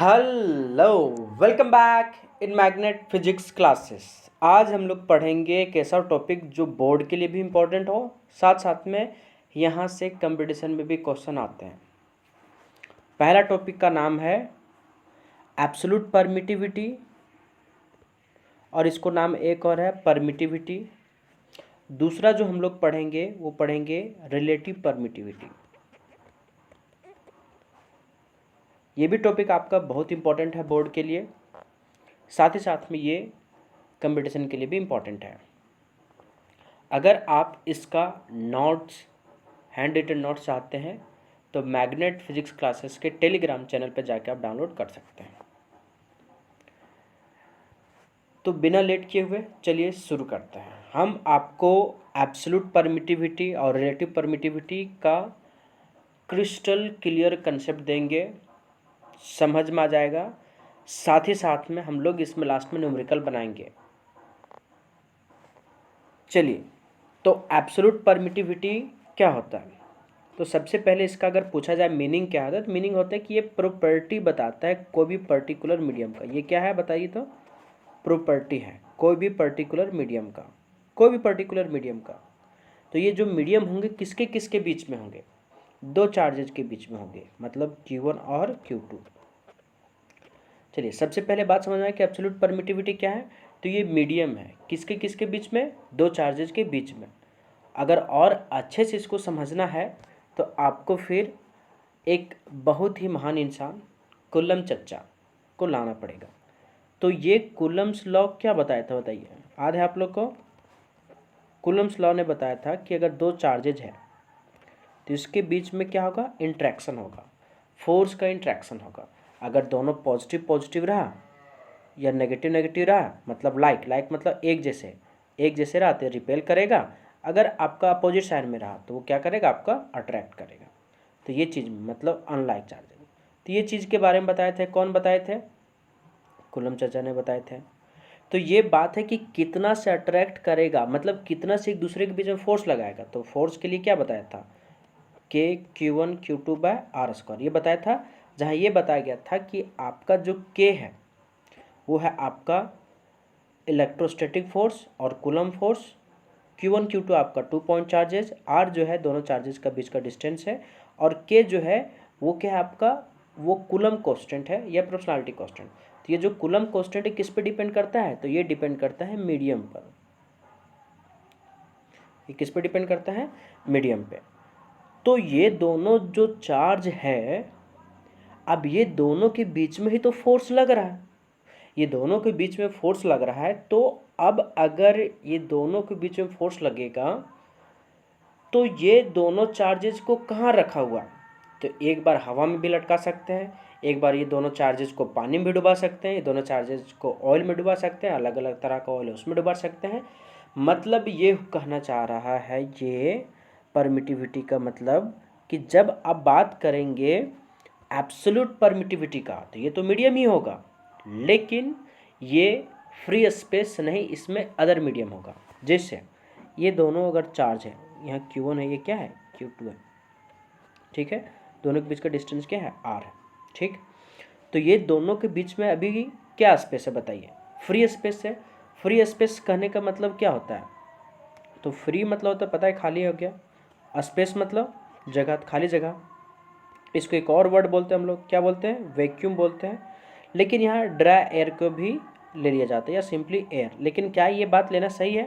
Hello, welcome back in magnet physics classes. आज हम लोग पढ़ेंगे एक ऐसा टॉपिक जो बोर्ड के लिए भी इम्पोर्टेंट हो, साथ साथ में यहाँ से कंपटीशन में भी क्वेश्चन आते हैं। पहला टॉपिक का नाम है एब्सोल्यूट परमिटिविटी और इसको नाम एक और है परमिटिविटी। दूसरा जो हम लोग पढ़ेंगे वो पढ़ेंगे रिलेटिव परमिटिविटी। ये भी टॉपिक आपका बहुत इंपॉर्टेंट है बोर्ड के लिए, साथ ही साथ में ये कंपटीशन के लिए भी इम्पॉर्टेंट है। अगर आप इसका नोट्स, हैंड रिटन नोट्स चाहते हैं तो मैग्नेट फिजिक्स क्लासेस के टेलीग्राम चैनल पर जाकर आप डाउनलोड कर सकते हैं। तो बिना लेट किए हुए चलिए शुरू करते हैं। हम आपको एब्सोल्यूट परमिटिविटी और रिलेटिव परमिटिविटी का क्रिस्टल क्लियर कंसेप्ट देंगे, समझ में आ जाएगा। साथ ही साथ में हम लोग इसमें लास्ट में न्यूमेरिकल बनाएंगे। चलिए, तो एब्सोल्यूट परमिटिविटी क्या होता है? तो सबसे पहले इसका अगर पूछा जाए मीनिंग क्या होता है, तो मीनिंग होता है कि ये प्रॉपर्टी बताता है कोई भी पर्टिकुलर मीडियम का। ये क्या है बताइए? तो प्रॉपर्टी है कोई भी पर्टिकुलर मीडियम का, कोई भी पर्टिकुलर मीडियम का। तो ये जो मीडियम होंगे किसके किसके बीच में होंगे? दो चार्जेज के बीच में होंगे, मतलब Q1 और Q2। चलिए, सबसे पहले बात समझ में आए कि एब्सोल्यूट परमिटिविटी क्या है। तो ये मीडियम है किसके किसके बीच में? दो चार्जेज के बीच में। अगर और अच्छे से इसको समझना है तो आपको फिर एक बहुत ही महान इंसान कूलम चच्चा को लाना पड़ेगा। तो ये कूलम्स लॉ क्या बताया था बताइए? याद है आप लोग को? कूलम्स लॉ ने बताया था कि अगर दो चार्जेज है तो इसके बीच में क्या होगा? इंट्रैक्शन होगा, फोर्स का इंट्रैक्शन होगा। अगर दोनों पॉजिटिव पॉजिटिव रहा या नेगेटिव नेगेटिव रहा, मतलब लाइक मतलब एक जैसे रहा तो रिपेल करेगा। अगर आपका अपोजिट साइड में रहा तो वो क्या करेगा? आपका अट्रैक्ट करेगा। तो ये चीज़ मतलब अनलाइक चार्जेस। तो ये चीज़ के बारे में बताए थे, कौन बताए थे? कूलम चाचा ने बताए थे। तो ये बात है कि कितना से अट्रैक्ट करेगा, मतलब कितना से एक दूसरे के बीच में फोर्स लगाएगा। तो फोर्स के लिए क्या बताया था? Q1 Q2 by are square, ये बताया था। जहाँ ये बताया गया था कि आपका जो K है वो है आपका इलेक्ट्रोस्टैटिक फोर्स और कूलम फोर्स। Q1 Q2 आपका 2 पॉइंट चार्जेस, R जो है दोनों चार्जेस का बीच का डिस्टेंस है, और K जो है वो क्या है आपका? वो कूलम कांस्टेंट है या प्रोपोर्शनैलिटी कांस्टेंट। तो ये जो कूलम कांस्टेंट है किस पे डिपेंड करता है? तो ये डिपेंड करता है मीडियम पर। ये किस पे डिपेंड करता है? मीडियम पे। तो ये दोनों जो चार्ज है, अब ये दोनों के बीच में ही तो फोर्स लग रहा है। ये दोनों के बीच में फोर्स लग रहा है, तो अब अगर ये दोनों के बीच में फोर्स लगेगा तो ये दोनों चार्जेस को कहाँ रखा हुआ? तो एक बार हवा में भी लटका सकते हैं, एक बार ये दोनों चार्जेस को पानी में भी डुबा सकते हैं, ये दोनों चार्जेस को ऑयल में डुबा सकते हैं, अलग अलग तरह का ऑयल है उसमें डुबा सकते हैं। मतलब ये कहना चाह रहा है ये परमिटिविटी का मतलब कि जब आप बात करेंगे एब्सोल्यूट परमिटिविटी का तो ये तो मीडियम ही होगा, लेकिन ये फ्री स्पेस नहीं, इसमें अदर मीडियम होगा। जैसे ये दोनों अगर चार्ज है, यहाँ Q1 है, ये क्या है? Q2 है, ठीक है। दोनों के बीच का डिस्टेंस क्या है? R है, ठीक। तो ये दोनों के बीच में अभी क्या स्पेस है बताइए? फ्री स्पेस है। फ्री स्पेस कहने का मतलब क्या होता है? तो फ्री मतलब होता है, पता है, खाली हो गया। स्पेस मतलब जगह, खाली जगह। इसको एक और वर्ड बोलते हैं हम लोग, क्या बोलते हैं? वैक्यूम बोलते हैं। लेकिन यहाँ ड्राई एयर को भी ले लिया जाता है या सिंपली एयर। लेकिन क्या ये बात लेना सही है?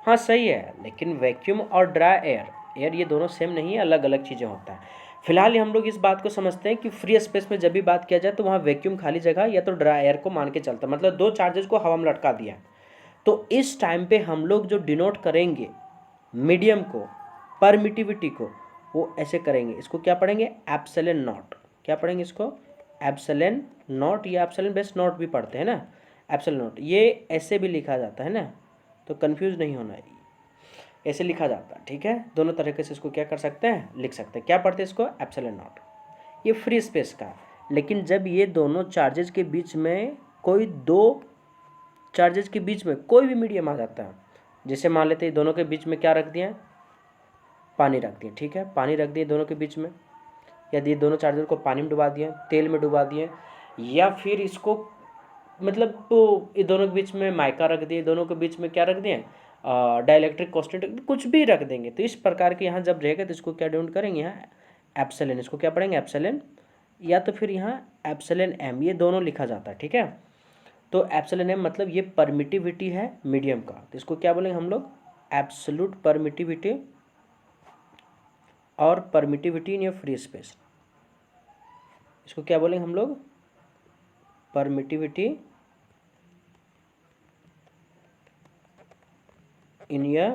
हाँ सही है, लेकिन वैक्यूम और ड्राई एयर ये दोनों सेम नहीं है, अलग अलग चीज़ें होता है। फिलहाल हम लोग इस बात को समझते हैं कि फ्री स्पेस में जब भी बात किया जाए तो वहाँ वैक्यूम खाली जगह या तो ड्राई एयर को मान के चलता है, मतलब दो चार्जेस को हवा में लटका दिया है। तो इस टाइम पे हम लोग जो डिनोट करेंगे मीडियम को, परमिटिविटी को, वो ऐसे करेंगे। इसको क्या पढ़ेंगे? Epsilon not. क्या पढ़ेंगे इसको? एप्सिलॉन नॉट, या एप्सिलॉन बेस नॉट भी पढ़ते हैं ना, एप्सिलॉन नॉट। ये ऐसे भी लिखा जाता है ना, तो कंफ्यूज नहीं होना है, ऐसे लिखा जाता है, ठीक है। दोनों तरीके से इसको क्या कर सकते हैं? लिख सकते हैं। क्या पढ़ते हैं इसको? Epsilon not. ये फ्री स्पेस का। लेकिन जब ये दोनों चार्जेस के बीच में, कोई दो चार्जेस के बीच में कोई भी मीडियम आ जाता है, जैसे मान लेते हैं दोनों के बीच में क्या रख दिया? पानी रख दिए, ठीक है। पानी रख दिए दोनों के बीच में, यदि दोनों चार्जर को पानी में डुबा दिए, तेल में डुबा दिए, या फिर इसको मतलब तो ये दोनों के बीच में माइका रख दिए, दोनों के बीच में क्या रख दिए, डाइलेक्ट्रिक कांस्टेंट कुछ भी रख देंगे। तो इस प्रकार के यहाँ जब रहेगा तो इसको क्या डिनोट करेंगे, यहाँ एप्सिलॉन, इसको क्या पढ़ेंगे एप्सिलॉन, या तो फिर यहाँ एप्सिलॉन एम, ये दोनों लिखा जाता है, ठीक है। तो एप्सिलॉन एम मतलब ये परमिटिविटी है मीडियम का, तो इसको क्या बोलेंगे हम लोग, एब्सोल्यूट परमिटिविटी और permittivity in a free space, इसको क्या बोलेंगे हम लोग, permittivity in a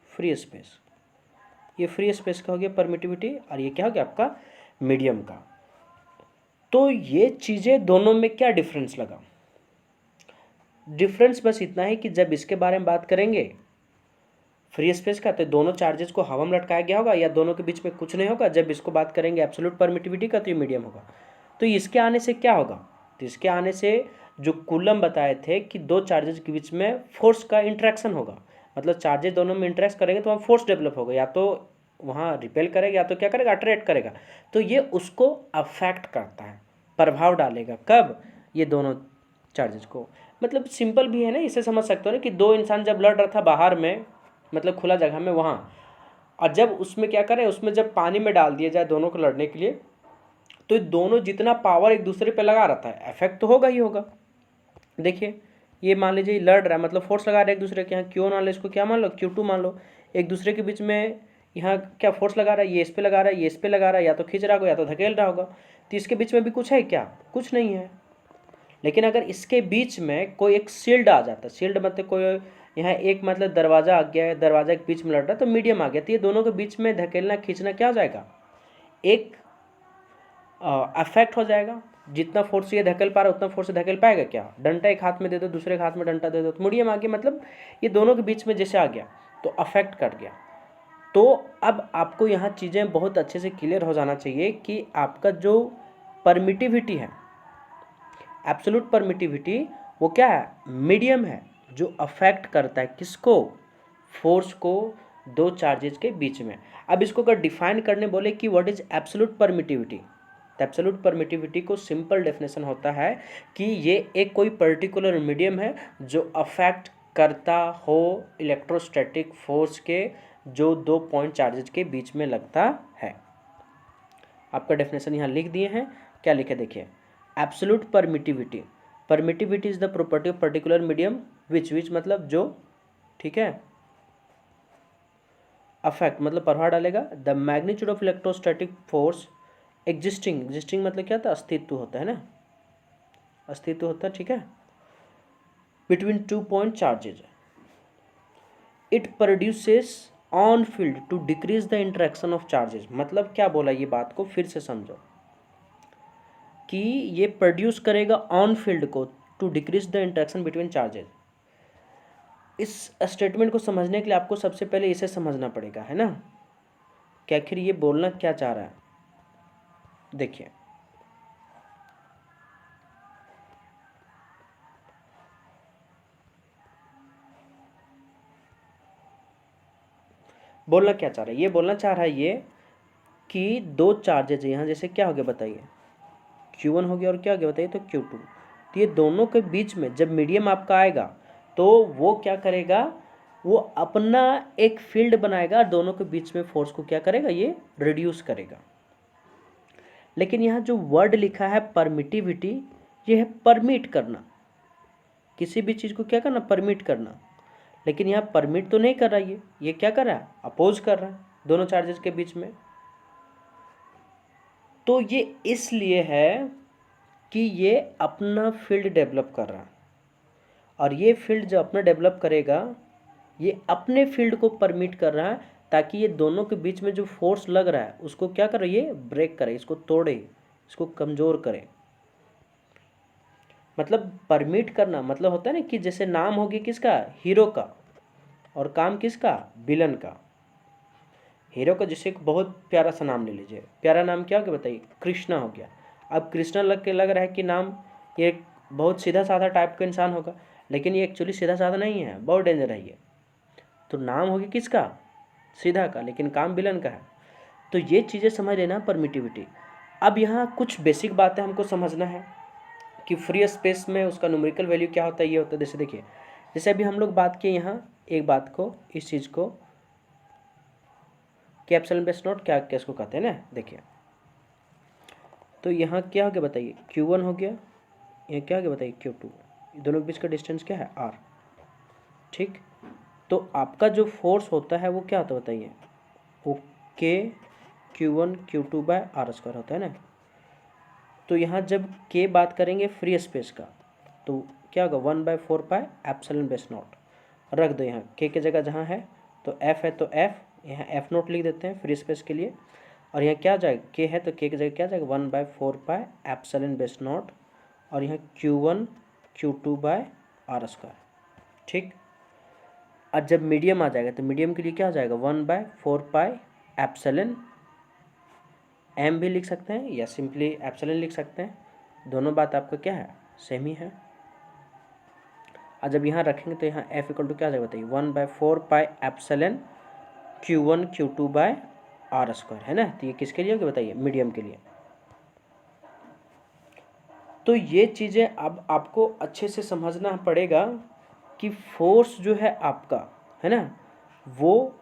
free space. ये फ्री स्पेस का हो गया परमिटिविटी, और ये क्या हो गया आपका मीडियम का। तो ये चीज़ें दोनों में क्या डिफरेंस लगा, डिफरेंस बस इतना है कि जब इसके बारे में बात करेंगे फ्री स्पेस का, तो दोनों चार्जेस को हवा में लटकाया गया होगा या दोनों के बीच में कुछ नहीं होगा। जब इसको बात करेंगे एब्सोल्यूट परमिटिविटी का, तो ये मीडियम होगा। तो इसके आने से क्या होगा, तो इसके आने से जो कूलम बताए थे कि दो चार्जेस के बीच में फोर्स का इंटरेक्शन होगा, मतलब चार्जेस दोनों में इंटरेक्ट करेंगे तो वहाँ फोर्स डेवलप होगा, या तो वहाँ रिपेल करेगा या तो क्या करेगा, अट्रैक्ट करेगा। तो ये उसको अफेक्ट करता है, प्रभाव डालेगा, कब, ये दोनों चार्जेस को। मतलब सिंपल भी है ना, इसे समझ सकते हो ना कि दो इंसान जब लड़ रहा था बाहर में, मतलब खुला जगह में वहाँ, और जब उसमें क्या करें, उसमें जब पानी में डाल दिया जाए दोनों को लड़ने के लिए, तो दोनों जितना पावर एक दूसरे पे लगा रहा था, इफेक्ट तो होगा ही होगा। देखिए ये मान लीजिए लड़ रहा है, मतलब फोर्स लगा रहा है एक दूसरे के, यहाँ क्यू मान लो, इसको क्या मान लो, Q2 मान लो। एक दूसरे के बीच में यहाँ क्या फोर्स लगा रहा है, ये इस पे लगा रहा है, ये इस पे लगा रहा है, या तो खींच रहा होगा या तो धकेल रहा होगा। तो इसके बीच में भी कुछ है क्या, कुछ नहीं है। लेकिन अगर इसके बीच में कोई एक शील्ड आ जाता, शील्ड मतलब कोई यहाँ एक मतलब दरवाजा आ गया है, दरवाजा के बीच में लड़ रहा है तो मीडियम आ गया, तो ये दोनों के बीच में धकेलना खींचना क्या हो जाएगा, एक अफेक्ट हो जाएगा। जितना फोर्स ये धकेल पा रहा है उतना फोर्स से धकेल पाएगा क्या, डंडा एक हाथ में दे दो, दूसरे हाथ में डंडा दे दो, तो मीडियम आ गया, मतलब ये दोनों के बीच में जैसे आ गया तो अफेक्ट कर गया। तो अब आपको यहाँ चीज़ें बहुत अच्छे से क्लियर हो जाना चाहिए कि आपका जो परमिटिविटी है, एब्सोल्यूट परमिटिविटी, वो क्या है, मीडियम है, जो अफेक्ट करता है किसको, फोर्स को दो चार्जेस के बीच में। अब इसको अगर डिफाइन करने बोले कि व्हाट इज एब्सोल्यूट परमिटिविटी, तो एब्सोल्यूट परमिटिविटी को सिंपल डेफिनेशन होता है कि ये एक कोई पर्टिकुलर मीडियम है जो अफेक्ट करता हो इलेक्ट्रोस्टैटिक फोर्स के जो दो पॉइंट चार्जेस के बीच में लगता है। आपका डेफिनेशन यहाँ लिख दिए हैं, क्या लिखे देखिए, absolute permittivity, permittivity is the property of particular medium which मतलब जो, ठीक है, अफेक्ट मतलब प्रभाव डालेगा, the magnitude of electrostatic force existing, existing मतलब क्या होता है, अस्तित्व होता है ना, अस्तित्व होता है, ठीक है, between two point charges, it produces on field to decrease the interaction of charges. मतलब क्या बोला, ये बात को फिर से समझो कि ये प्रोड्यूस करेगा ऑन फील्ड को to decrease the interaction between charges. इस स्टेटमेंट को समझने के लिए आपको सबसे पहले इसे समझना पड़ेगा, है ना, कि आखिर ये बोलना क्या चाह रहा है। देखिए बोलना क्या चाह रहा है, ये बोलना चाह रहा है ये कि दो चार्जेज यहाँ जैसे क्या हो गया बताइए, Q1 हो गया और क्या हो गया बताइए, तो Q2। तो ये दोनों के बीच में जब मीडियम आपका आएगा तो वो क्या करेगा, वो अपना एक फील्ड बनाएगा, दोनों के बीच में फोर्स को क्या करेगा, ये रिड्यूस करेगा। लेकिन यहाँ जो वर्ड लिखा है परमिटिविटी, ये है परमिट करना, किसी भी चीज़ को क्या करना, परमिट करना। लेकिन यहाँ परमिट तो नहीं कर रहा, ये क्या कर रहा है, अपोज कर रहा है दोनों चार्जेस के बीच में। तो ये इसलिए है कि ये अपना फील्ड डेवलप कर रहा है, और ये फील्ड जो अपना डेवलप करेगा ये अपने फील्ड को परमिट कर रहा है, ताकि ये दोनों के बीच में जो फोर्स लग रहा है उसको क्या करे, ये ब्रेक करे, इसको तोड़े, इसको कमज़ोर करे। मतलब परमिट करना मतलब होता है ना कि जैसे नाम हो गया किसका, हीरो का, और काम किसका, विलन का। हीरो का जैसे एक बहुत प्यारा सा नाम ले लीजिए, प्यारा नाम क्या हो गया बताइए, कृष्णा हो गया। अब कृष्णा लग रहा है कि नाम ये बहुत सीधा साधा टाइप का इंसान होगा, लेकिन ये एक्चुअली सीधा साधा नहीं है, बहुत डेंजर है ये। तो नाम हो गया किसका, सीधा का, लेकिन काम विलन का है। तो ये चीज़ें समझ लेना परमिटिविटी। अब यहाँ कुछ बेसिक बातें हमको समझना है कि फ्री स्पेस में उसका न्यूमेरिकल वैल्यू क्या होता है, ये होता है। जैसे देखिए, जैसे अभी हम लोग बात किए यहाँ एक बात को, इस चीज़ को कि एप्सिलॉन बेस नॉट क्या किसको कहते हैं ना। देखिए तो यहाँ क्या हो गया बताइए, Q1 हो गया, यहाँ क्या हो गया बताइए Q2, दोनों के बीच का डिस्टेंस क्या है R। ठीक, तो आपका जो फोर्स होता है वो क्या होता है बताइए, वो K Q1 Q2 by R square होता है ना। तो यहाँ जब K बात करेंगे फ्री स्पेस का तो क्या होगा 1/4 पाई एप्सिलॉन बेस नॉट। रख दो यहाँ K की जगह जहाँ है, तो F है तो F, यहाँ F नॉट लिख देते हैं फ्री स्पेस के लिए। और यहाँ क्या जाएगा, K है तो K की जगह क्या जाएगा 1/4 पाई एप्सिलॉन बेस नॉट, और यहाँ Q1 Q2 by R square. ठीक, और जब मीडियम आ जाएगा तो मीडियम के लिए क्या हो जाएगा 1/4 पाई एप्सिलॉन, M भी लिख सकते हैं या सिंपली एप्सिलॉन लिख सकते हैं, दोनों बात आपका क्या है सेम ही है। और जब यहाँ रखेंगे तो यहाँ F इक्वल टू क्या आ जाएगा बताइए 1/4 pi epsilon Q1 Q2 by R square, है ना। तो ये किसके लिए होगा बताइए, मीडियम के लिए। तो ये चीज़ें अब आपको अच्छे से समझना पड़ेगा कि फोर्स जो है आपका, है ना, वो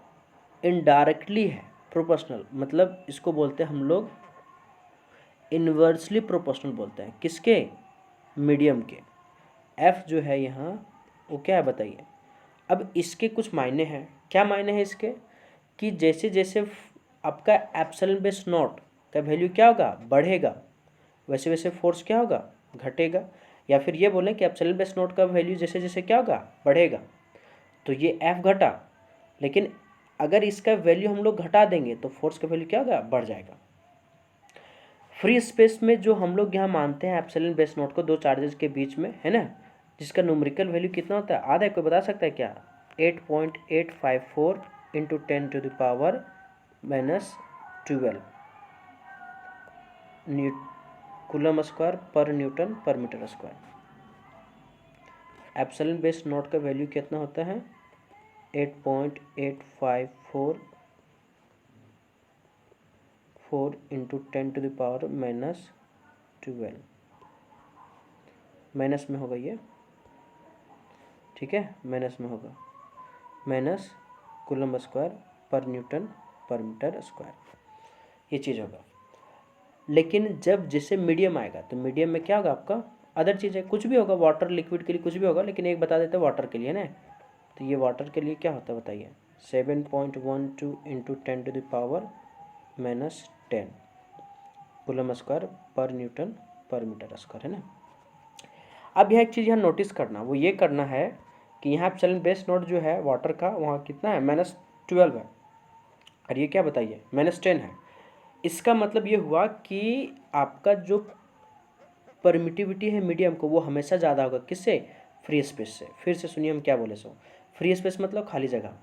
इनडायरेक्टली है प्रोपोर्शनल, मतलब इसको बोलते हैं हम लोग इन्वर्सली प्रोपोर्शनल बोलते हैं, किसके, मीडियम के। F जो है यहाँ वो क्या है बताइए। अब इसके कुछ मायने हैं, क्या मायने हैं इसके, कि जैसे जैसे आपका एप्सिलॉन बेस नॉट का वैल्यू क्या होगा बढ़ेगा, वैसे वैसे फोर्स क्या होगा घटेगा। या फिर ये बोलें कि एप्सिलॉन बेस नॉट का वैल्यू जैसे जैसे क्या होगा बढ़ेगा, तो ये F घटा, लेकिन अगर इसका वैल्यू हम लोग घटा देंगे तो फोर्स का वैल्यू क्या होगा बढ़ जाएगा। फ्री स्पेस में जो हम लोग यहाँ मानते हैं एप्सिलॉन बेस नॉट को दो चार्जेस के बीच में, है ना, जिसका न्यूमेरिकल वैल्यू कितना होता है आधा है, कोई बता सकता है क्या, 8.854 into 10⁻⁻12 coulomb square per newton per metre square. Epsilon base naught का वैल्यू कितना होता है 8.854 इंटू 10⁻⁻12 माइनस में होगा ये, ठीक है, माइनस में होगा, minus coulomb square per newton per metre square, ये चीज़ होगा। लेकिन जब जैसे मीडियम आएगा तो मीडियम में क्या होगा आपका अदर चीज़ है, कुछ भी होगा, वाटर लिक्विड के लिए कुछ भी होगा, लेकिन एक बता देते हैं वाटर के लिए ना। तो ये वाटर के लिए क्या होता है बताइए 7.12 into 10⁻⁻10 coulomb square per newton per metre square, है ना। अब यह एक चीज़ यहाँ नोटिस करना, वो ये करना है कि यहाँ एप्सिलॉन बेस नॉट जो है वाटर का वहाँ कितना है -12 है, और ये क्या बताइए -10 है। इसका मतलब ये हुआ कि आपका जो परमिटिविटी है मीडियम को वो हमेशा ज़्यादा होगा किससे, फ्री स्पेस से। फिर से सुनिए हम क्या बोले सो, फ्री स्पेस मतलब खाली जगह,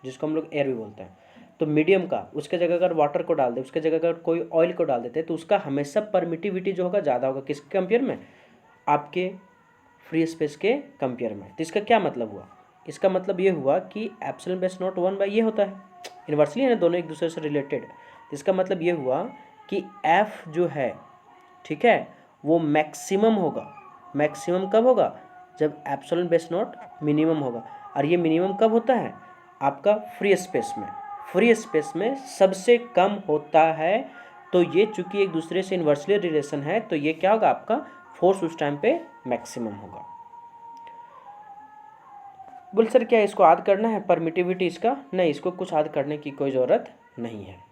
जिसको हम लोग एयर भी बोलते हैं। तो मीडियम का उसके जगह अगर वाटर को डाल दे, उसके जगह अगर कोई ऑयल को डाल देते हैं तो उसका हमेशा परमिटिविटी जो होगा ज़्यादा होगा, किसके कंपेयर में, आपके फ्री स्पेस के कंपेयर में। तो इसका क्या मतलब हुआ, इसका मतलब ये हुआ कि एप्सिलॉन बेस नॉट 1 ये होता है, इन्वर्सली है ना, दोनों एक दूसरे से रिलेटेड। इसका मतलब ये हुआ कि F जो है, ठीक है, वो मैक्सिमम होगा। मैक्सिमम कब होगा, जब एप्सिलॉन बेस नॉट मिनिमम होगा। और ये मिनिमम कब होता है आपका फ्री स्पेस में, फ्री स्पेस में सबसे कम होता है। तो ये चूंकि एक दूसरे से इन्वर्सली रिलेशन है, तो ये क्या होगा आपका फोर्स उस टाइम पे मैक्सिमम होगा। बोल सर क्या इसको याद करना है परमिटिविटी इसका, नहीं, इसको कुछ याद करने की कोई ज़रूरत नहीं है।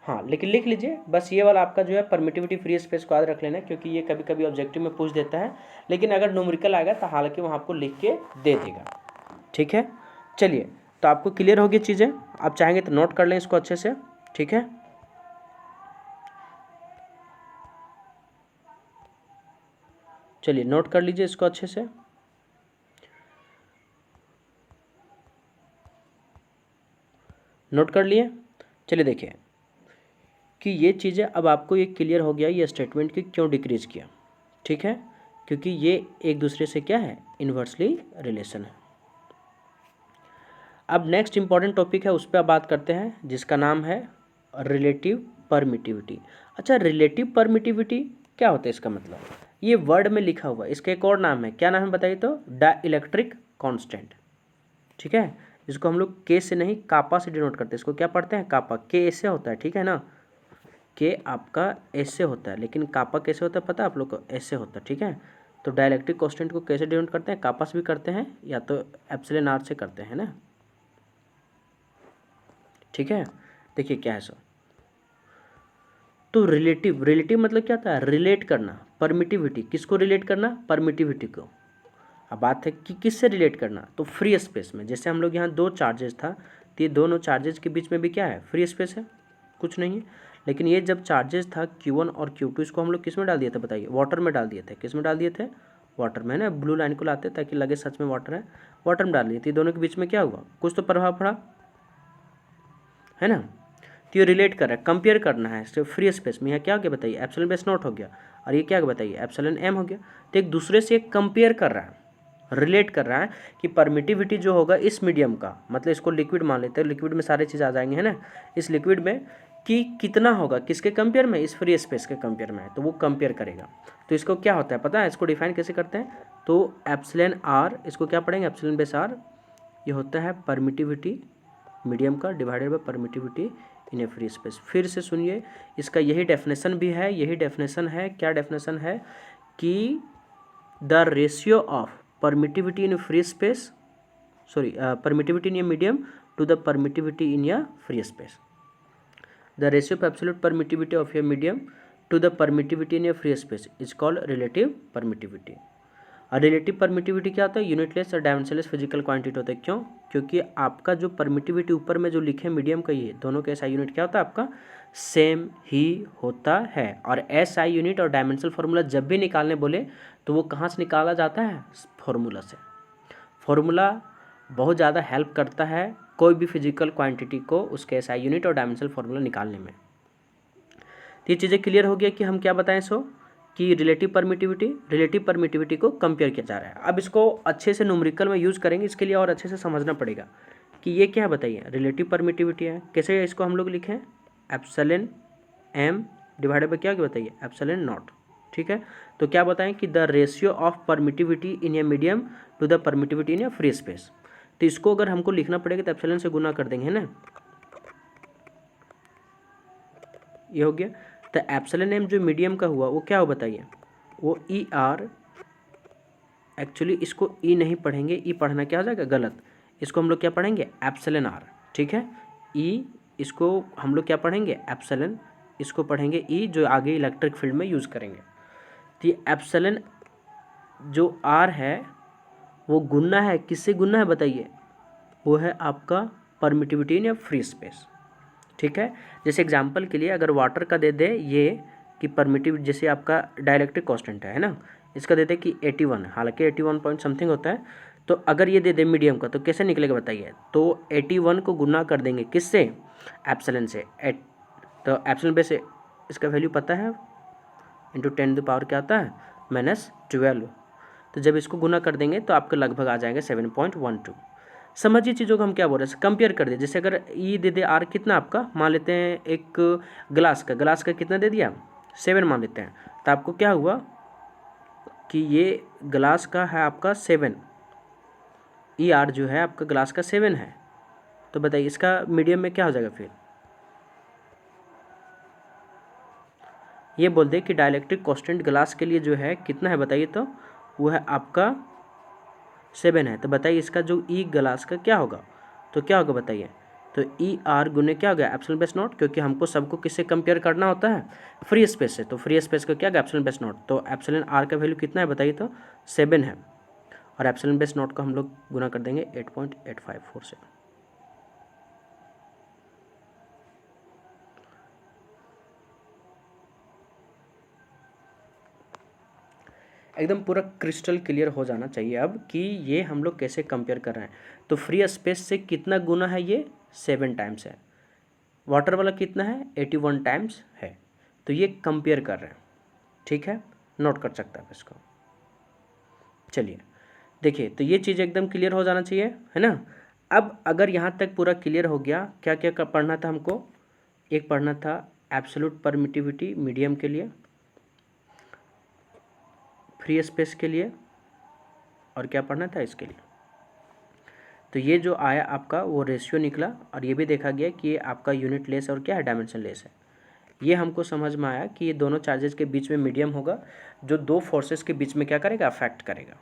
हाँ, लेकिन लिख लीजिए बस ये वाला आपका जो है परमिटिविटी फ्री स्पेस को याद रख लेना, क्योंकि ये कभी कभी ऑब्जेक्टिव में पूछ देता है, लेकिन अगर न्यूमेरिकल आएगा तो हालांकि वहाँ आपको लिख के दे देगा। ठीक है, चलिए, तो आपको क्लियर होगी चीज़ें, आप चाहेंगे तो नोट कर लें इसको अच्छे से, ठीक है। चलिए नोट कर लीजिए इसको अच्छे से। नोट कर लिए, चलिए देखिए कि ये चीज़ें अब आपको ये क्लियर हो गया ये स्टेटमेंट कि क्यों डिक्रीज किया, ठीक है, क्योंकि ये एक दूसरे से क्या है इन्वर्सली रिलेशन है। अब नेक्स्ट इंपॉर्टेंट टॉपिक है, उस पर आप बात करते हैं, जिसका नाम है रिलेटिव परमिटिविटी। अच्छा, रिलेटिव परमिटिविटी क्या होता है इसका मतलब? ये वर्ड में लिखा हुआ है, इसका एक और नाम है, क्या नाम है बताइए तो? Dielectric constant. ठीक है, इसको हम लोग के से नहीं कापा से डिनोट करते हैं, इसको क्या पढ़ते हैं? कापा। के ऐसे होता है, ठीक है ना, के आपका ऐसे होता है, लेकिन कापा कैसे होता है पता है आप लोग को? ऐसे होता है, ठीक है। तो डाइलेक्ट्रिक कांस्टेंट को कैसे डिनोट करते हैं? कापा से भी करते हैं या तो एप्सिलॉन आर से करते हैं ना, ठीक है। देखिए क्या है सो, तो रिलेटिव मतलब क्या होता है? रिलेट करना। परमिटिविटी किसको रिलेट करना? परमिटिविटी को। अब बात है कि किससे रिलेट करना, तो फ्री स्पेस में। जैसे हम लोग यहाँ दो चार्जेस था, तो ये दोनों चार्जेस के बीच में भी क्या है? फ्री स्पेस है, कुछ नहीं है। लेकिन ये जब चार्जेस था Q1 और Q2, इसको हम लोग किस में डाल दिए थे बताइए? वाटर में डाल दिए थे। किस में डाल दिए थे? वाटर में ना, ब्लू लाइन को लाते ताकि लगे सच में वाटर है, वाटर में डाल दिए थे। दोनों के बीच में क्या हुआ? कुछ तो प्रभाव पड़ा है ना। तो ये रिलेट कर रहा है, कंपेयर करना है सिर्फ फ्री स्पेस में। यहाँ क्या हो गया बताइए? एप्सिलॉन बेस नॉट हो गया, और ये क्या बताइए? एप्सिलॉन एम हो गया। तो एक दूसरे से कंपेयर कर रहा है, रिलेट कर रहा है कि परमिटिविटी जो होगा इस मीडियम का, मतलब इसको लिक्विड मान लेते हैं, लिक्विड में सारे चीज़ आ जाएंगे है ना, इस लिक्विड में कि कितना होगा, किसके कंपेयर में? इस फ्री स्पेस के कंपेयर में। तो वो कंपेयर करेगा। तो इसको क्या होता है पता है? इसको डिफाइन कैसे करते हैं? तो एप्सिलॉन आर, इसको क्या पढ़ेंगे? एप्सिलॉन बेस आर, ये होता है परमिटिविटी मीडियम का divided by permittivity in a free space. फिर से सुनिए, इसका यही डेफिनेशन भी है, यही डेफिनेशन है। क्या डेफिनेशन है? कि the ratio of permittivity in free space, permittivity in a medium to the permittivity in a free space, the ratio of absolute permittivity of a medium to the permittivity in a free space is called relative permittivity. और relative permittivity क्या होता है? Unitless और dimensionless physical quantity होता है। क्यों? क्योंकि आपका जो परमिटिविटी ऊपर में जो लिखे मीडियम का, ये दोनों का एसआई यूनिट क्या होता है आपका? सेम ही होता है। और एसआई यूनिट और डायमेंशनल फार्मूला जब भी निकालने बोले तो वो कहाँ से निकाला जाता है? फार्मूला से। फार्मूला बहुत ज़्यादा हेल्प करता है कोई भी फिजिकल क्वांटिटी को उसके एसआई यूनिट और डायमेंशनल फार्मूला निकालने में। तो ये चीज़ें क्लियर हो गया कि हम क्या बताएं सो, कि रिलेटिव परमिटिविटी को कंपेयर किया जा रहा है। अब इसको अच्छे से न्यूमेरिकल में यूज़ करेंगे, इसके लिए और अच्छे से समझना पड़ेगा कि ये क्या है बताइए? रिलेटिव परमिटिविटी है। कैसे इसको हम लोग लिखें? एप्सिलॉन एम डिवाइडेड बाय क्या होगा बताइए? Epsilon naught. ठीक है, तो क्या बताएं कि the ratio of permittivity in a medium to the permittivity in a free space. तो इसको अगर हमको लिखना पड़ेगा तो एप्सिलॉन से गुना कर देंगे, है ना, ये हो गया। तो एप्सिलॉन एम जो मीडियम का हुआ वो क्या हो बताइए? वो ई आर, एक्चुअली इसको ई नहीं पढ़ेंगे, ई पढ़ना क्या हो जाएगा? गलत। इसको हम लोग क्या पढ़ेंगे? एप्सिलॉन आर, ठीक है। ई, इसको हम लोग क्या पढ़ेंगे? एप्सिलॉन, इसको पढ़ेंगे ई, जो आगे इलेक्ट्रिक फील्ड में यूज़ करेंगे। तो ये एप्सिलॉन जो आर है वो गुना है, किससे गुना है बताइए? वो है आपका परमिटिविटी इन या फ्री स्पेस, ठीक है। जैसे एग्जांपल के लिए अगर वाटर का दे दे ये कि परमिटिव, जैसे आपका डाइलेक्ट्रिक कांस्टेंट है ना, इसका दे दे कि 81 है, हालांकि 81 पॉइंट समथिंग होता है। तो अगर ये दे दे मीडियम का तो कैसे निकलेगा बताइए? तो 81 को गुना कर देंगे किससे? एप्सिलॉन से। तो एप्सिलॉन बेस इसका वैल्यू पता है, इंटू 10 टू पावर क्या आता है? -12। तो जब इसको गुना कर देंगे तो आपका लगभग आ जाएगा 7.12। समझिए चीज़ों को हम क्या बोल रहे हैं, कंपेयर कर दे। जैसे अगर ई दे दे आर कितना आपका, मान लेते हैं एक ग्लास का कितना दे दिया? 7 मान लेते हैं। तो आपको क्या हुआ कि ये ग्लास का है आपका 7, ई आर जो है आपका ग्लास का 7 है। तो बताइए इसका मीडियम में क्या हो जाएगा फिर? ये बोल दे कि डाइलेक्ट्रिक कांस्टेंट ग्लास के लिए जो है कितना है बताइए? तो वो है आपका 7 है। तो बताइए इसका जो ई ग्लास का क्या होगा? तो क्या होगा बताइए? तो ई आर गुने क्या हो गया? एप्सिलॉन बेस नॉट, क्योंकि हमको सबको किससे कंपेयर करना होता है? फ्री स्पेस से। तो फ्री स्पेस का क्या होगा? Epsilon base not. तो एप्सिलॉन आर का वैल्यू कितना है बताइए? तो 7 है, और एप्सिलॉन बेस नॉट को हम लोग गुना कर देंगे 8.854 से। एकदम पूरा क्रिस्टल क्लियर हो जाना चाहिए अब कि ये हम लोग कैसे कंपेयर कर रहे हैं। तो फ्री स्पेस से कितना गुना है? ये 7 टाइम्स है। वाटर वाला कितना है? 81 टाइम्स है। तो ये कंपेयर कर रहे हैं, ठीक है, नोट कर सकता है इसको। चलिए देखिए, तो ये चीज़ एकदम क्लियर हो जाना चाहिए, है ना। अब अगर यहाँ तक पूरा क्लियर हो गया, क्या क्या पढ़ना था हमको? एक पढ़ना था एब्सोल्यूट परमिटिविटी मीडियम के लिए, फ्री स्पेस के लिए, और क्या पढ़ना था इसके लिए। तो ये जो आया आपका वो रेशियो निकला, और ये भी देखा गया कि ये आपका यूनिट लेस और क्या है, डायमेंशन लेस है। ये हमको समझ में आया कि ये दोनों चार्जेस के बीच में मीडियम होगा, जो दो फोर्सेस के बीच में क्या करेगा, अफेक्ट करेगा।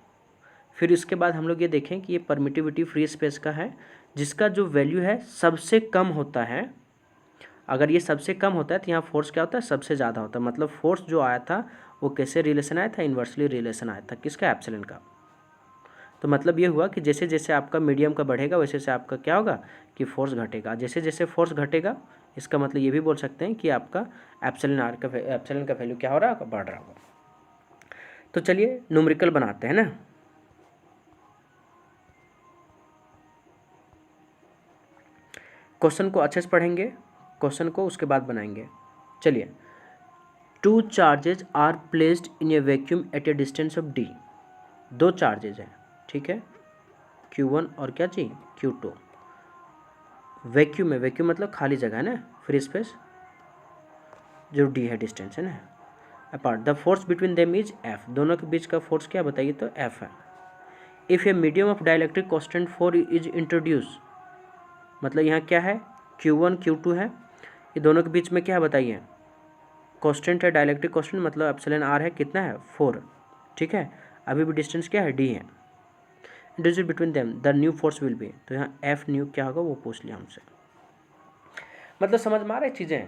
फिर इसके बाद हम लोग ये देखें कि ये परमिटिविटी फ्री स्पेस का है, जिसका जो वैल्यू है सबसे कम होता है। अगर ये सबसे कम होता है तो यहाँ फोर्स क्या होता है, सबसे ज़्यादा होता है। मतलब फोर्स जो आया था वो कैसे रिलेशन आया था, इन्वर्सली रिलेशन आया था, किसका, एप्सिलॉन का। तो मतलब ये हुआ कि जैसे जैसे आपका मीडियम का बढ़ेगा वैसे वैसे आपका क्या होगा कि फोर्स घटेगा। जैसे जैसे फोर्स घटेगा, इसका मतलब ये भी बोल सकते हैं कि आपका एप्सिलॉन आर का एप्सिलॉन का वैल्यू क्या हो रहा होगा, बढ़ रहा होगा। तो चलिए न्यूमेरिकल बनाते हैं ना। क्वेश्चन को अच्छे से पढ़ेंगे, क्वेश्चन को उसके बाद बनाएंगे। चलिए, 2 charges are placed in a vacuum at a distance of d। 2 charges हैं, ठीक है, Q1 और क्या चाहिए, Q2। वैक्यूम है, वैक्यूम मतलब खाली जगह है ना, फ्री स्पेस, जो d है डिस्टेंस है ना, apart. The force between them is F। दोनों के बीच का फोर्स क्या बताइए, तो F है। If a medium of dielectric constant 4 is introduce, मतलब यहाँ क्या है, Q1 Q2 है, ये दोनों के बीच में क्या है बताइए, कांस्टेंट है, डाइलेक्ट्रिक कांस्टेंट, मतलब एप्सिलॉन आर है, कितना है, 4, ठीक है। अभी भी डिस्टेंस क्या है, d है। Introduce between them the new force will be, तो यहाँ F न्यू क्या होगा वो पूछ लिया हमसे। मतलब समझ में आ रही चीज़ें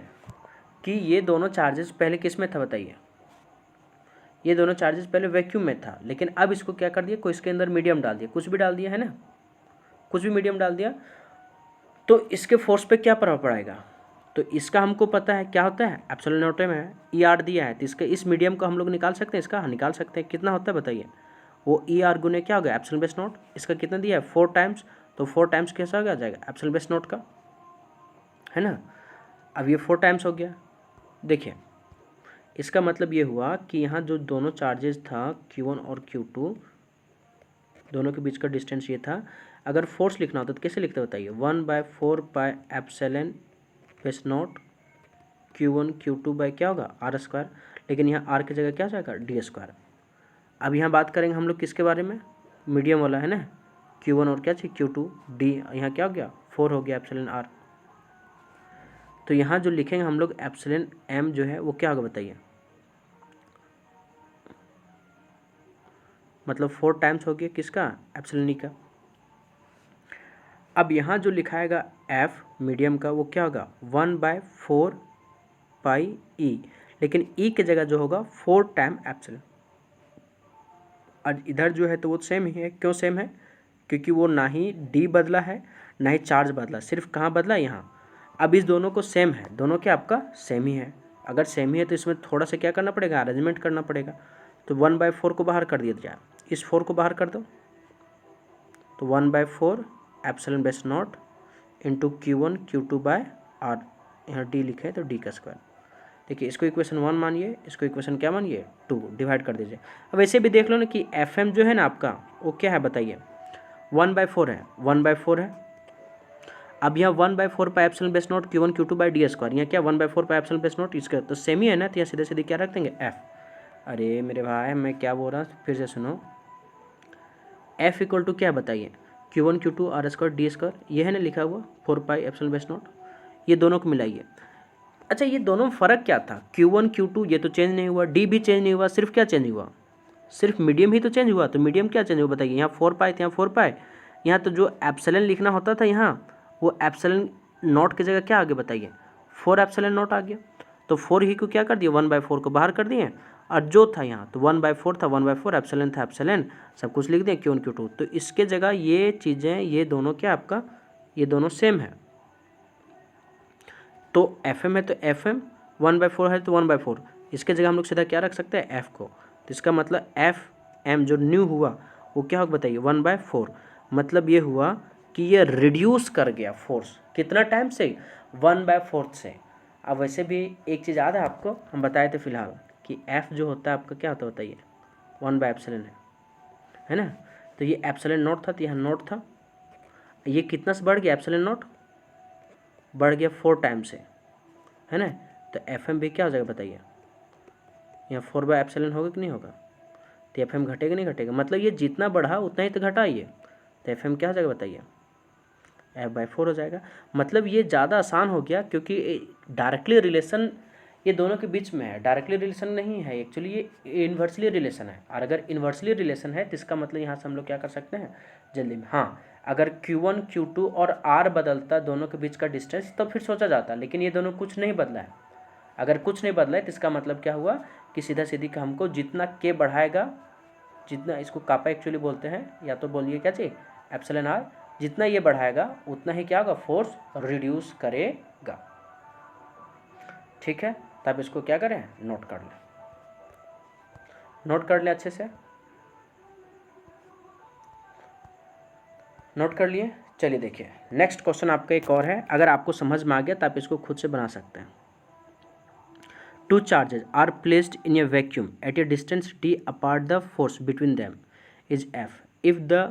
कि ये दोनों चार्जेस पहले किस में था बताइए, ये दोनों चार्जेस पहले वैक्यूम में था, लेकिन अब इसको क्या कर दिया, कोई इसके अंदर मीडियम डाल दिया, कुछ भी डाल दिया है ना, कुछ भी मीडियम डाल दिया, तो इसके फोर्स पे क्या प्रभाव पड़ेगा। तो इसका हमको पता है क्या होता है, एप्सिलॉन नॉट में ई आर दिया है, तो इसका इस मीडियम को हम लोग निकाल सकते हैं, इसका निकाल सकते हैं, कितना होता है बताइए, वो ई आर गुने क्या होगा, एप्सिलॉन बेस नॉट। इसका कितना दिया है, 4 टाइम्स, तो 4 टाइम्स कैसा हो गया जाएगा, एप्सिलॉन बेस नॉट का, है ना। अब ये 4 टाइम्स हो गया। देखिए इसका मतलब ये हुआ कि यहाँ जो दोनों चार्जेस था Q1 और Q2, दोनों के बीच का डिस्टेंस ये था। अगर फोर्स लिखना होता तो कैसे लिखते बताइए, 1/4 pi epsilon base not Q1 Q2 by क्या होगा, आर स्क्वायर, लेकिन यहाँ आर की जगह क्या जाएगा, डी स्क्वायर। अब यहाँ बात करेंगे हम लोग किसके बारे में, मीडियम वाला है ना, Q1 और क्या चाहिए, Q2, डी, यहाँ क्या हो गया, 4 हो गया एप्सिलॉन आर। तो यहाँ जो लिखेंगे हम लोग एप्सिलॉन एम जो है वो क्या होगा बताइए, मतलब 4 टाइम्स हो गया किसका, एप्सिलॉन ई का। अब यहाँ जो लिखाएगा एफ मीडियम का वो क्या होगा, 1/4 पाई ई, लेकिन ई की जगह जो होगा 4 टाइम एप्सिलॉन। और इधर जो है तो वो सेम ही है, क्यों सेम है, क्योंकि वो ना ही डी बदला है ना ही चार्ज बदला, सिर्फ कहाँ बदला, यहाँ। अब इस दोनों को सेम है, दोनों क्या आपका सेम ही है। अगर सेम ही है तो इसमें थोड़ा सा क्या करना पड़ेगा, अरेंजमेंट करना पड़ेगा। तो 1/4 को बाहर कर दिया जाए, इस 4 को बाहर कर दो, तो 1/4 epsilon base naught into Q1 Q2 by r, यहाँ डी लिखे तो डी का स्क्वायर। देखिए इसको इक्वेशन 1 मानिए, इसको इक्वेशन क्या मानिए, 2, डिवाइड कर दीजिए। अब ऐसे भी देख लो ना कि एफ एम जो है ना आपका वो क्या है बताइए, 1/4 है, 1/4 है। अब यहाँ 1/4 pi epsilon base not Q1 Q2 by D square, यहाँ क्या 1/4 पाई एप्सिलॉन बेस नॉट, इसका तो सेम ही है ना, तो यहाँ सीधे सीधे क्या रख देंगे, एफ। अरे मेरे भाई मैं क्या बोल रहा हूँ, फिर से सुनो, एफ इक्वल टू क्या बताइए, Q1 Q2 are square D square, ये है ना लिखा हुआ 4 पाई एप्सिलॉन बेस नॉट, ये दोनों को मिलाइए। अच्छा ये दोनों में फ़र्क क्या था, Q1 Q2 ये तो चेंज नहीं हुआ, डी भी चेंज नहीं हुआ, सिर्फ क्या चेंज हुआ, सिर्फ मीडियम ही तो चेंज हुआ। तो मीडियम क्या चेंज हुआ बताइए, यहाँ 4 पाई था, यहाँ 4 पाई, यहाँ तो जो एप्सिलॉन लिखना होता था यहाँ वो एप्सिलॉन नॉट की जगह क्या आ गया बताइए, 4 एप्सिलॉन नॉट आ गया। तो 4 ही को क्या कर दिया, 1/4 को बाहर कर दिए, और जो था यहाँ तो 1/4 था, 1/4 एप्सिलॉन था, एप्सिलॉन सब कुछ लिख दिया Q1 Q2। तो इसके जगह ये चीज़ें ये दोनों क्या आपका, ये दोनों सेम है। तो एफ एम है तो एफ एम, 1/4 है तो 1/4, इसके जगह हम लोग सीधा क्या रख सकते हैं, एफ को। तो इसका मतलब एफ एम जो न्यू हुआ वो क्या होगा बताइए, 1/4। मतलब ये हुआ कि ये रिड्यूस कर गया फोर्स, कितना टाइम से, 1/4 से। अब वैसे भी एक चीज़ याद है आपको, हम बताए थे फिलहाल कि एफ जो होता है आपका क्या होता है बताइए, 1/एप्सिलॉन है ना। तो ये एप्सिलॉन नॉट था, तो यहाँ नॉट था, ये कितना से बढ़ गया, एप्सिलॉन नॉट बढ़ गया 4 टाइम से, है ना। तो एफ एम भी क्या हो जाएगा बताइए, यहाँ 4/ε होगा कि नहीं होगा, तो एफ एम घटेगा नहीं घटेगा, मतलब ये जितना बढ़ा उतना ही तो घटा ये, तो एफ एम क्या हो जाएगा बताइए, F/4 हो जाएगा। मतलब ये ज़्यादा आसान हो गया क्योंकि डायरेक्टली रिलेशन ये दोनों के बीच में है, डायरेक्टली रिलेशन नहीं है एक्चुअली, ये इन्वर्सली रिलेशन है। और अगर इन्वर्सली रिलेशन है तो इसका मतलब यहाँ से हम लोग क्या कर सकते हैं जल्दी में, हाँ अगर Q1 Q2 और R बदलता दोनों के बीच का डिस्टेंस तो फिर सोचा जाता, लेकिन ये दोनों कुछ नहीं बदला है। अगर कुछ नहीं बदला है तो इसका मतलब क्या हुआ कि सीधा सीधी का हमको जितना K बढ़ाएगा, जितना इसको कापा एक्चुअली बोलते हैं, या तो बोलिए क्या चाहिए ε r, जितना ये बढ़ाएगा उतना ही क्या होगा फोर्स रिड्यूस करेगा। ठीक है, तब इसको क्या करें नोट कर लें, नोट कर लें अच्छे से, नोट कर लिए। चलिए देखिए नेक्स्ट क्वेश्चन आपका एक और है, अगर आपको समझ में आ गया तो आप इसको खुद से बना सकते हैं। Two charges are placed in a vacuum at a distance d apart. The force between them is F. If the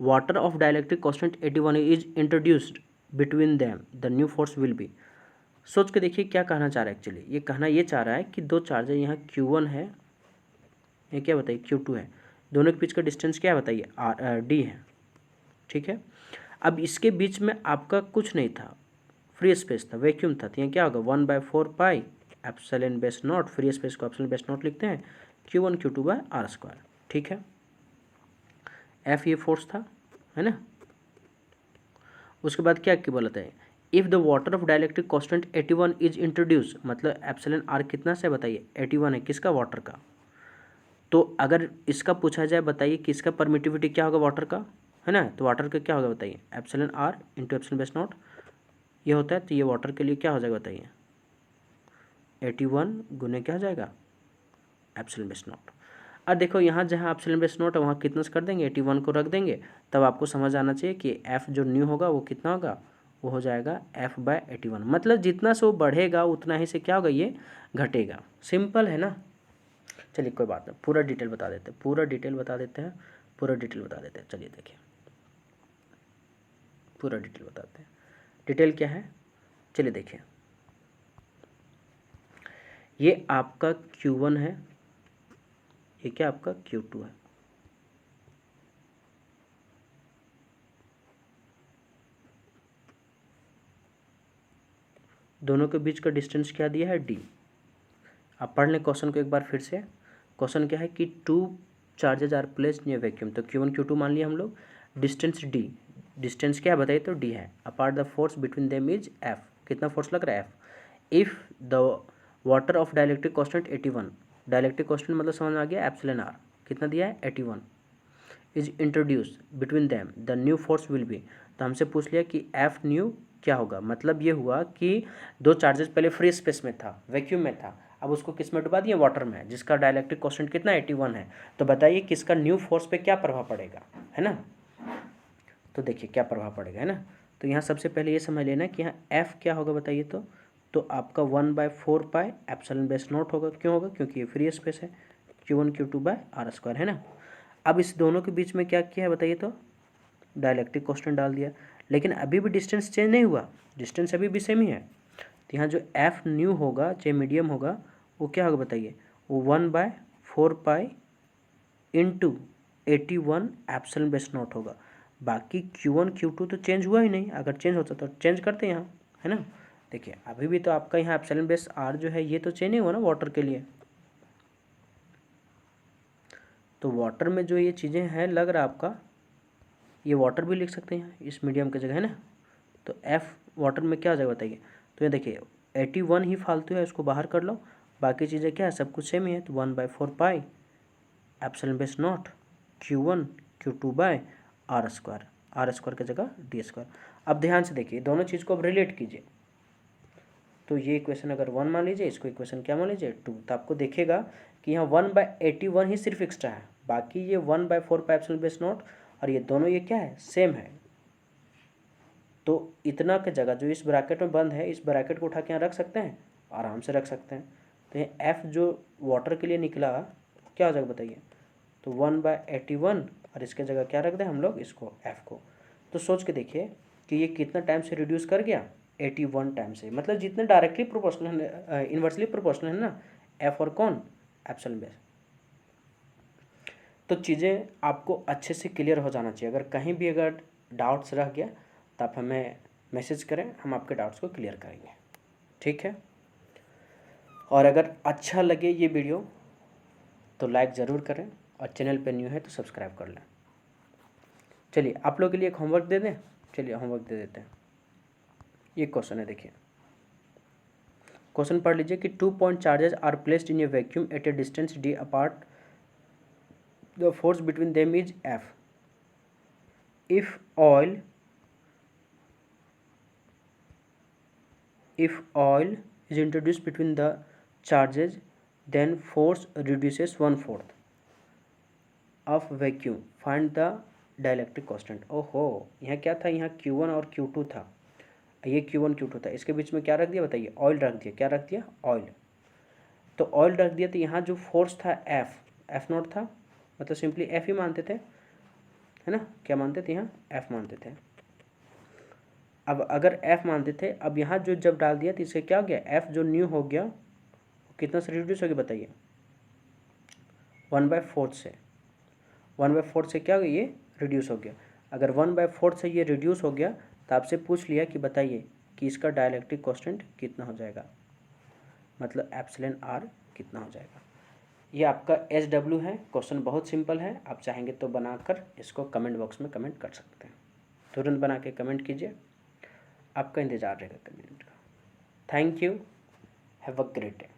water of dielectric constant 81 is introduced between them, the new force will be. सोच के देखिए क्या कहना चाह रहा है actually, ये कहना ये चाह रहा है कि दो चार्जर यहाँ Q1 है, ये क्या बताइए Q2 है, दोनों के बीच का डिस्टेंस क्या बताइए D है। ठीक है, अब इसके बीच में आपका कुछ नहीं था, फ्री स्पेस था, वैक्यूम था, तो यहाँ क्या होगा 1/4 epsilon base not, free space को एप्सिलॉन बेस नॉट लिखते हैं, Q1 Q2/r²। ठीक है, F ये फोर्स था, है ना। उसके बाद क्या बोला था, if the water of dielectric constant 81 is introduce, मतलब एप्सिलॉन r कितना से बताइए 81 है, किसका वाटर का। तो अगर इसका पूछा जाए बताइए कि इसका परमिटिविटी क्या होगा वाटर का, है ना, तो वाटर का क्या होगा बताइए epsilon r into epsilon base not ये होता है, तो ये वाटर के लिए क्या हो जाएगा बताइए 81 गुने क्या हो जाएगा एप्सिलॉन बेस नॉट। अब देखो यहाँ जहाँ एप्सिलॉन बेस नॉट है वहाँ कितना से कर देंगे 81 को रख देंगे, तब आपको समझ आना चाहिए कि F जो न्यू होगा वो कितना होगा, वो हो जाएगा F/81। मतलब जितना से वो बढ़ेगा उतना ही से क्या होगा ये घटेगा। सिंपल है ना। चलिए कोई बात नहीं, पूरा डिटेल बता देते हैं, पूरा डिटेल बता देते हैं, पूरा डिटेल बता देते हैं। चलिए देखिए पूरा डिटेल बताते हैं, डिटेल क्या है चलिए देखिए। ये आपका Q1 है, ये क्या आपका Q2 है, दोनों के बीच का डिस्टेंस क्या दिया है D। आप पढ़ लें क्वेश्चन को एक बार फिर से। क्वेश्चन क्या है कि two charges are placed in a vacuum, तो Q1 Q2 मान लिया हम लोग, डिस्टेंस D, डिस्टेंस क्या बताइए तो D है, apart the force between them is F, कितना फोर्स लग रहा है F। If the water of dielectric constant 81, dielectric constant मतलब समझ आ गया एप्सिलॉन r कितना दिया है 81, is introduce between them the new force will be. तो हमसे पूछ लिया कि F न्यू क्या होगा, मतलब ये हुआ कि दो चार्जेस पहले फ्री स्पेस में था, वैक्यूम में था, अब उसको किस में डुबा दिए वाटर में, जिसका डाइलेक्ट्रिक कांस्टेंट कितना 81 है। तो बताइए किसका न्यू फोर्स पे क्या प्रभाव पड़ेगा, है ना। तो देखिए क्या प्रभाव पड़ेगा, है ना। तो यहाँ सबसे पहले ये समझ लेना कि यहाँ F क्या होगा बताइए तो आपका 1/4 एप्सिलॉन बेस नॉट होगा। क्यों होगा, क्योंकि ये फ्री स्पेस है, Q1 Q2/r², है ना। अब इस दोनों के बीच में क्या किया है बताइए तो डाइलेक्ट्रिक कांस्टेंट डाल दिया, लेकिन अभी भी डिस्टेंस चेंज नहीं हुआ, डिस्टेंस अभी भी सेम ही है। तो यहाँ जो F न्यू होगा चाहे मीडियम होगा वो क्या होगा बताइए, वो 1/4 इंटू 81 एप्सिलॉन बेस नॉट होगा। बाकी Q1 Q2 तो चेंज हुआ ही नहीं, अगर चेंज होता तो चेंज करते यहाँ, है ना। देखिए अभी भी तो आपका यहाँ एप्सिलॉन बेस r जो है ये तो चेंज नहीं हुआ ना वाटर के लिए, तो वाटर में जो ये चीज़ें हैं लग रहा है आपका, ये वाटर भी लिख सकते हैं इस मीडियम की जगह, है ना। तो F वाटर में क्या हो जाएगा बताइए, तो ये देखिए 81 ही फालतू है, उसको बाहर कर लो, बाकी चीज़ें क्या है सब कुछ सेम ही है। तो 1/4 epsilon base not Q1 Q2/r², r² की जगह d²। अब ध्यान से देखिए दोनों चीज़ को अब रिलेट कीजिए, तो ये इक्वेशन अगर 1 मान लीजिए, इसको इक्वेशन क्या मान लीजिए 2, तो आपको देखेगा कि यहाँ 1/81 ही सिर्फ एक्स्ट्रा है, बाकी ये 1/4 एप्सिलॉन बेस नॉट और ये दोनों ये क्या है सेम है। तो इतना की जगह जो इस ब्रैकेट में बंद है, इस ब्रैकेट को उठा के यहाँ रख सकते हैं, आराम से रख सकते हैं। तो ये F जो वाटर के लिए निकला क्या हो जाएगा बताइए, तो 1/81 और इसके जगह क्या रख दें हम लोग इसको F को। तो सोच के देखिए कि ये कितना टाइम से रिड्यूस कर गया 81 टाइम्स है, मतलब जितने डायरेक्टली प्रोपोर्शनल है, इन्वर्सली प्रोपोर्शनल है ना, एफ और कौन, एप्सिलॉन बेस। तो चीज़ें आपको अच्छे से क्लियर हो जाना चाहिए। अगर कहीं भी अगर डाउट्स रह गया तो आप हमें मैसेज करें, हम आपके डाउट्स को क्लियर करेंगे, ठीक है। और अगर अच्छा लगे ये वीडियो तो लाइक ज़रूर करें, और चैनल पे न्यू है तो सब्सक्राइब कर लें। चलिए आप लोगों के लिए एक होमवर्क दे दें, चलिए होमवर्क दे देते हैं। ये क्वेश्चन है, देखिए क्वेश्चन पढ़ लीजिए कि 2 point charges are placed in a vacuum at a distance d apart, the force between them is F. If oil is introduced between the charges, then force reduces 1/4 of vacuum. Find the dielectric constant. ओहो, यहाँ क्या था, यहाँ Q1 और Q2 था, ये Q1 Q2 था, इसके बीच में क्या रख दिया बताइए, ऑयल रख दिया। क्या रख दिया, ऑयल। तो ऑयल रख दिया, तो यहाँ जो फोर्स था एफ नॉट था, मतलब सिंपली एफ ही मानते थे, है ना, क्या मानते थे, यहाँ एफ मानते थे। अब अगर एफ मानते थे, अब यहाँ जो जब डाल दिया तो इससे क्या हो गया, एफ जो न्यू हो गया कितना से रिड्यूस हो गया बताइए, 1/4 से। 1/4 से क्या हो गया, ये रिड्यूस हो गया। अगर 1/4 से ये रिड्यूस हो गया तो आपसे पूछ लिया कि बताइए कि इसका डाइलेक्ट्रिक कांस्टेंट कितना हो जाएगा, मतलब एप्सिलॉन आर कितना हो जाएगा। ये आपका SW है। क्वेश्चन बहुत सिंपल है, आप चाहेंगे तो बनाकर इसको कमेंट बॉक्स में कमेंट कर सकते हैं। तुरंत बना के कमेंट कीजिए, आपका इंतज़ार रहेगा कमेंट का। Thank you, have a great day.